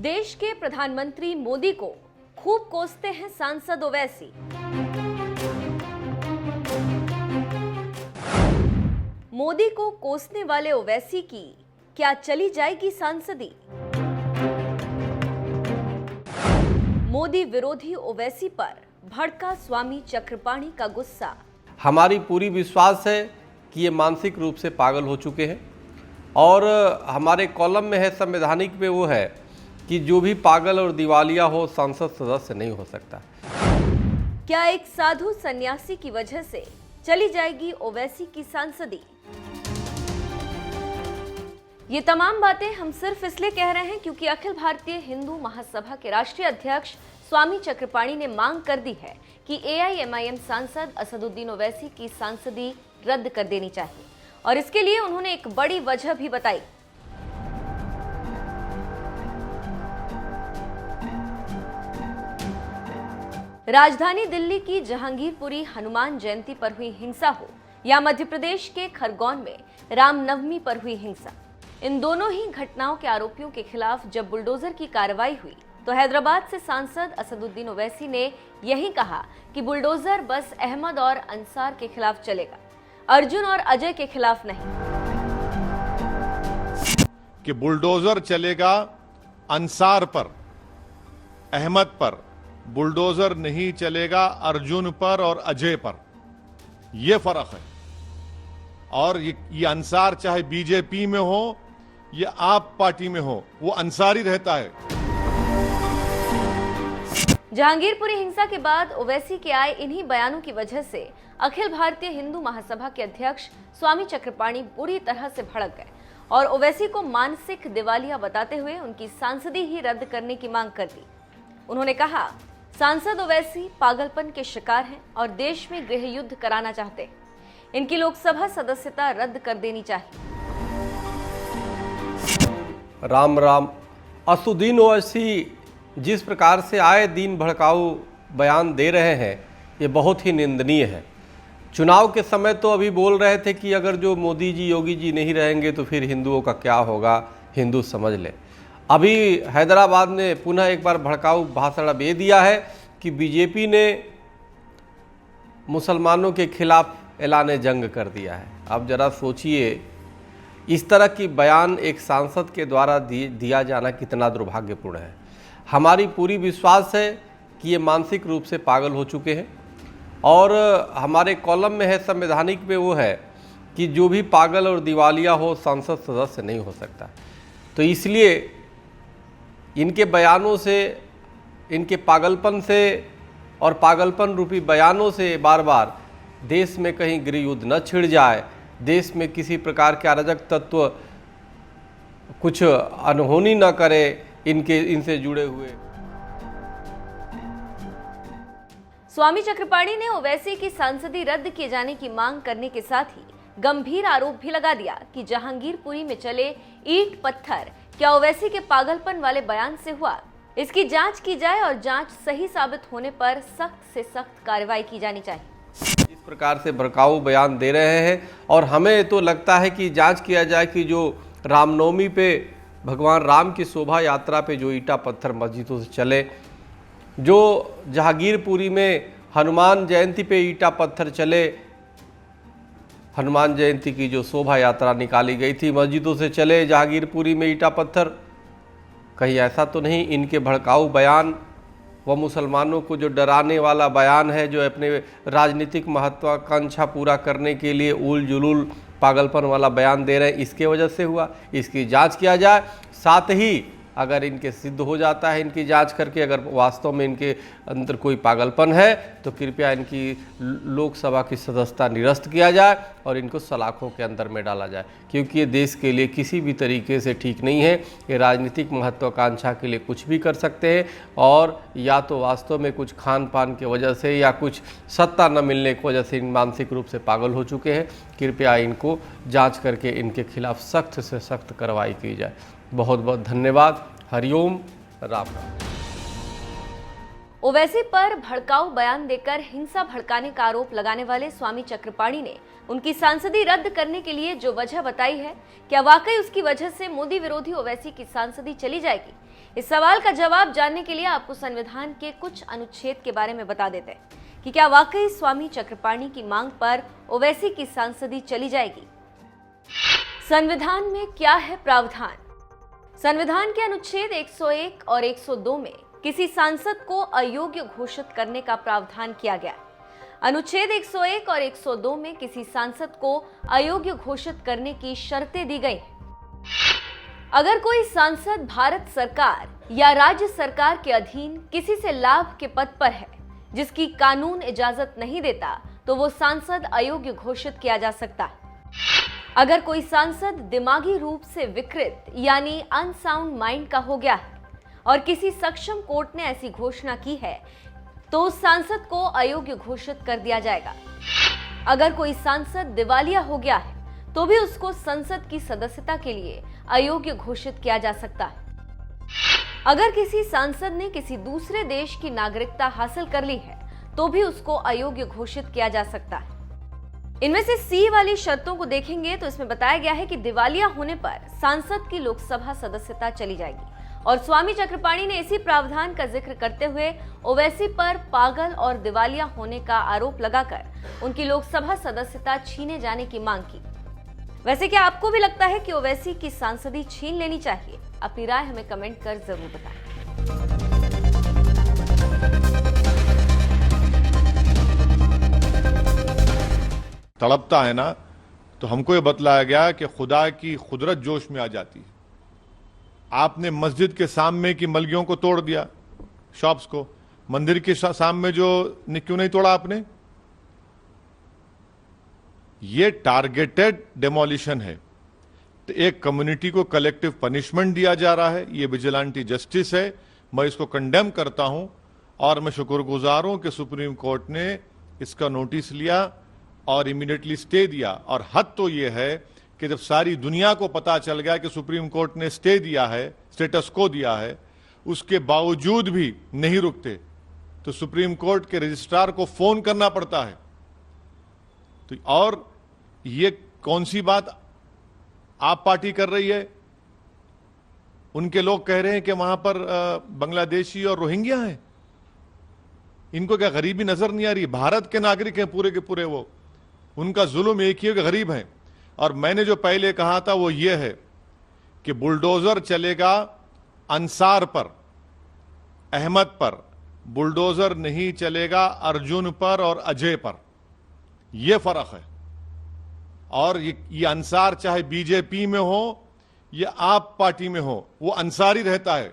देश के प्रधानमंत्री मोदी को खूब कोसते हैं सांसद ओवैसी। मोदी को कोसने वाले ओवैसी की क्या चली जाएगी सांसदी? मोदी विरोधी ओवैसी पर भड़का स्वामी चक्रपाणी का गुस्सा। हमारी पूरी विश्वास है कि ये मानसिक रूप से पागल हो चुके हैं और हमारे कॉलम में है संवैधानिक पे वो है कि जो भी पागल और दिवालिया हो संसद सदस्य नहीं हो सकता। क्या एक साधु सन्यासी की वजह से चली जाएगी ओवैसी की सांसदी? ये तमाम बातें हम सिर्फ इसलिए कह रहे हैं क्योंकि अखिल भारतीय हिंदू महासभा के राष्ट्रीय अध्यक्ष स्वामी चक्रपाणी ने मांग कर दी है कि AIMIM सांसद असदुद्दीन ओवैसी की सांसदी रद्द कर देनी चाहिए और इसके लिए उन्होंने एक बड़ी वजह भी बताई। राजधानी दिल्ली की जहांगीरपुरी हनुमान जयंती पर हुई हिंसा हो या मध्य प्रदेश के खरगोन में रामनवमी पर हुई हिंसा, इन दोनों ही घटनाओं के आरोपियों के खिलाफ जब बुलडोजर की कार्रवाई हुई तो हैदराबाद से सांसद असदुद्दीन ओवैसी ने यही कहा कि बुलडोजर बस अहमद और अंसार के खिलाफ चलेगा, अर्जुन और अजय के खिलाफ नहीं। कि बुलडोजर चलेगा अंसार पर, अहमद पर, बुलडोजर नहीं चलेगा अर्जुन पर और अजय पर। यह फर्क है। और ये अंसार चाहे बीजेपी में हो या आप पार्टी में हो, वो अंसारी रहता है। जहांगीरपुरी हिंसा के बाद ओवैसी के आए इन्हीं बयानों की वजह से अखिल भारतीय हिंदू महासभा के अध्यक्ष स्वामी चक्रपाणी बुरी तरह से भड़क गए और ओवैसी को मानसिक दिवालिया बताते हुए उनकी सांसदी ही रद्द करने की मांग कर दी। उन्होंने कहा, सांसद ओवैसी पागलपन के शिकार हैं और देश में गृह युद्ध कराना चाहते हैं। इनकी लोकसभा सदस्यता रद्द कर देनी चाहिए। राम राम। असदुद्दीन ओवैसी जिस प्रकार से आए दिन भड़काऊ बयान दे रहे हैं ये बहुत ही निंदनीय है। चुनाव के समय तो अभी बोल रहे थे कि अगर जो मोदी जी योगी जी नहीं रहेंगे तो फिर हिंदुओं का क्या होगा, हिंदू समझ ले। अभी हैदराबाद ने पुनः एक बार भड़काऊ भाषण अब ये दिया है कि बीजेपी ने मुसलमानों के खिलाफ ऐलान जंग कर दिया है। अब जरा सोचिए, इस तरह की बयान एक सांसद के द्वारा दिया जाना कितना दुर्भाग्यपूर्ण है। हमारी पूरी विश्वास है कि ये मानसिक रूप से पागल हो चुके हैं और हमारे कॉलम में है संवैधानिक पे वो है कि जो भी पागल और दिवालिया हो संसद सदस्य नहीं हो सकता। तो इसलिए इनके बयानों से, इनके पागलपन से और पागलपन रूपी बयानों से बार बार देश में कहीं गृह युद्ध न छिड़ जाए, देश में किसी प्रकार के अराजक तत्व कुछ अनहोनी न करे इनसे जुड़े हुए। स्वामी चक्रपाणी ने ओवैसी की सांसदी रद्द किए जाने की मांग करने के साथ ही गंभीर आरोप भी लगा दिया कि जहांगीरपुरी में चले ईंट पत्थर क्या ओवैसी के पागलपन वाले बयान से हुआ। इसकी जांच की जाए और जांच सही साबित होने पर सख्त से सख्त कार्रवाई की जानी चाहिए। इस प्रकार से भड़काऊ बयान दे रहे हैं और हमें तो लगता है कि जांच किया जाए कि जो रामनवमी पे भगवान राम की शोभा यात्रा पे जो ईंटा पत्थर मस्जिदों से चले, जो जहांगीरपुरी में हनुमान जयंती पे ईंटा पत्थर चले, हनुमान जयंती की जो शोभा यात्रा निकाली गई थी मस्जिदों से चले जहांगीरपुरी में ईंटा पत्थर, कहीं ऐसा तो नहीं इनके भड़काऊ बयान व मुसलमानों को जो डराने वाला बयान है, जो अपने राजनीतिक महत्वाकांक्षा पूरा करने के लिए उल जुलूल पागलपन वाला बयान दे रहे हैं, इसके वजह से हुआ। इसकी जांच किया जाए। साथ ही अगर इनके सिद्ध हो जाता है इनकी जांच करके, अगर वास्तव में इनके अंदर कोई पागलपन है तो कृपया इनकी लोकसभा की सदस्यता निरस्त किया जाए और इनको सलाखों के अंदर में डाला जाए, क्योंकि ये देश के लिए किसी भी तरीके से ठीक नहीं है। ये राजनीतिक महत्वाकांक्षा के लिए कुछ भी कर सकते हैं और या तो वास्तव में कुछ खान पान की वजह से या कुछ सत्ता न मिलने की वजह से इन मानसिक रूप से पागल हो चुके हैं। कृपया इनको जाँच करके इनके खिलाफ सख्त से सख्त कार्रवाई की जाए। बहुत बहुत धन्यवाद। हरिओम। राम राम। ओवैसी पर भड़काऊ बयान देकर हिंसा भड़काने का आरोप लगाने वाले स्वामी चक्रपाणी ने उनकी सांसदी रद्द करने के लिए जो वजह बताई है, क्या वाकई उसकी वजह से मोदी विरोधी ओवैसी की सांसदी चली जाएगी? इस सवाल का जवाब जानने के लिए आपको संविधान के कुछ अनुच्छेद के बारे में बता देते हैं कि क्या वाकई स्वामी चक्रपाणी की मांग पर ओवैसी की सांसदी चली जाएगी। संविधान में क्या है प्रावधान? संविधान के अनुच्छेद 101 और 102 में किसी सांसद को अयोग्य घोषित करने का प्रावधान किया गया है। अनुच्छेद 101 और 102 में किसी सांसद को अयोग्य घोषित करने की शर्तें दी गई हैं। अगर कोई सांसद भारत सरकार या राज्य सरकार के अधीन किसी से लाभ के पद पर है जिसकी कानून इजाजत नहीं देता, तो वो सांसद अयोग्य घोषित किया जा सकता है। अगर कोई सांसद दिमागी रूप से विकृत यानी अनसाउंड माइंड का हो गया है और किसी सक्षम कोर्ट ने ऐसी घोषणा की है, तो उस सांसद को अयोग्य घोषित कर दिया जाएगा। अगर कोई सांसद दिवालिया हो गया है तो भी उसको संसद की सदस्यता के लिए अयोग्य घोषित किया जा सकता है। अगर किसी सांसद ने किसी दूसरे देश की नागरिकता हासिल कर ली है तो भी उसको अयोग्य घोषित किया जा सकता है। इनमें से सी वाली शर्तों को देखेंगे तो इसमें बताया गया है कि दिवालिया होने पर सांसद की लोकसभा सदस्यता चली जाएगी। और स्वामी चक्रपाणी ने इसी प्रावधान का जिक्र करते हुए ओवैसी पर पागल और दिवालिया होने का आरोप लगाकर उनकी लोकसभा सदस्यता छीने जाने की मांग की। वैसे क्या आपको भी लगता है कि ओवैसी की सांसदी छीन लेनी चाहिए? अपनी राय हमें कमेंट कर जरूर बताएं। तड़पता है ना, तो हमको ये बतलाया गया कि खुदा की कुदरत जोश में आ जाती है। आपने मस्जिद के सामने की मलगियों को तोड़ दिया, शॉप्स को, मंदिर के सामने जो क्यों नहीं तोड़ा आपने? ये टारगेटेड डेमोलिशन है। तो एक कम्युनिटी को कलेक्टिव पनिशमेंट दिया जा रहा है, ये विजिलेंटी जस्टिस है। मैं इसको कंडेम करता हूं और मैं शुक्रगुजार हूं कि सुप्रीम कोर्ट ने इसका नोटिस लिया और इमीडिएटली स्टे दिया। और हद तो ये है कि जब सारी दुनिया को पता चल गया कि सुप्रीम कोर्ट ने स्टे दिया है, स्टेटस को दिया है, उसके बावजूद भी नहीं रुकते तो सुप्रीम कोर्ट के रजिस्ट्रार को फोन करना पड़ता है। तो और ये कौन सी बात आप पार्टी कर रही है? उनके लोग कह रहे हैं कि वहां पर बांग्लादेशी और रोहिंग्या हैं। इनको क्या गरीबी नजर नहीं आ रही? भारत के नागरिक हैं पूरे के पूरे वो। उनका जुल्म एक ही है कि गरीब हैं। और मैंने जो पहले कहा था वो ये है कि बुलडोजर चलेगा अंसार पर, अहमद पर, बुलडोजर नहीं चलेगा अर्जुन पर और अजय पर। यह फर्क है। और ये अंसार चाहे बीजेपी में हो या आप पार्टी में हो, वो अंसारी रहता है।